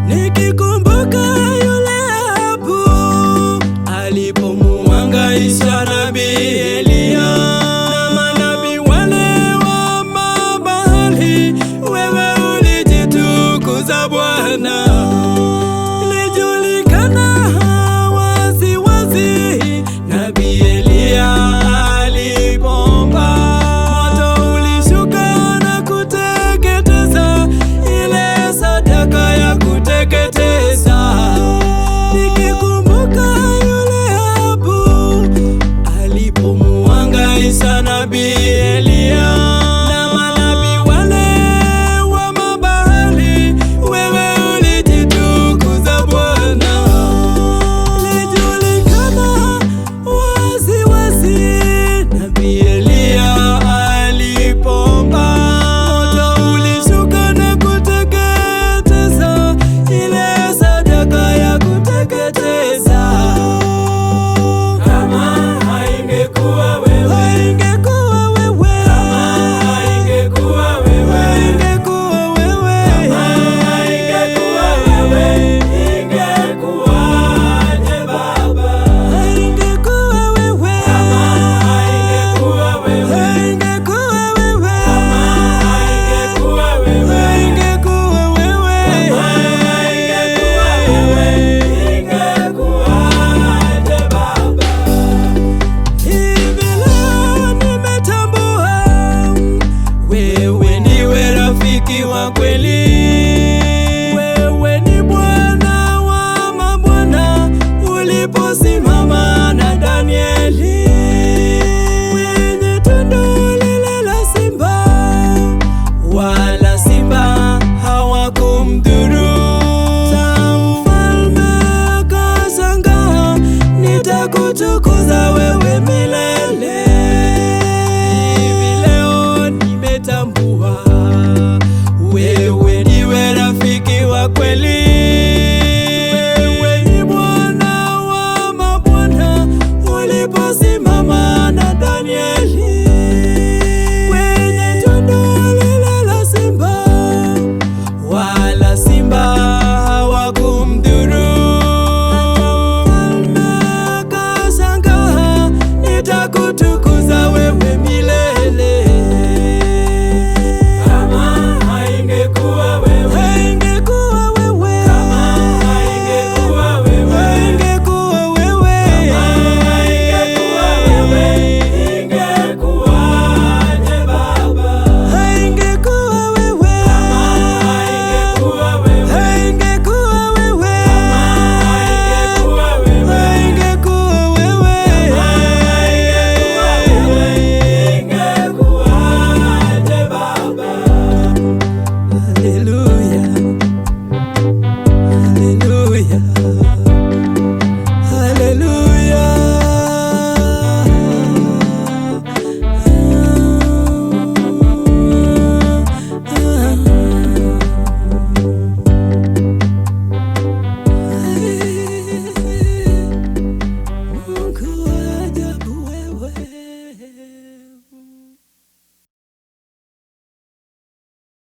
Nikikumbuka yule Ahabu alipomuhangaisha nabii Eliya na manabii wale wa Mabaali, wewe ulijitukuza Bwana. Ilijulikana wazi wazi nabii Eliya alipoomba, moto ulishuka na kuteketeza ile sadaka ya kuteketeza. Nikikumbuka yule Ahabu alipomuhangaisha nabii Eliya na manabii wale wa Mabaali, wewe ulijitukuza Bwana. Ilijulikana wazi wazi nabii Eliya alipoomba, moto ulishuka na kuteketeza ile sadaka ya kuteketeza. Kama haingekuwa wewe, haingekuwa wewe, kama haingekuwa wewe, haingekuwa wewe, kama haingekuwa wewe, ingekuwaje Baba? Haingekuwa wewe, kama haingekuwa wewe, haingekuwa wewe, kama haingekuwa wewe, haingekuwa wewe, kama haingekuwa wewe, ingekuwaje Baba? Hivi leo nimetambua wewe ndiwe rafiki wa kweli. Wewe ni Bwana wa mabwana, uliposimama na Danieli kwenye tundu lile la simba, wala simba hawakumdhuru. Mfalme akashangaa, nitakutukuza wewe milele. Hivi leo nimetambua wewe ndiwe rafiki wa kweli.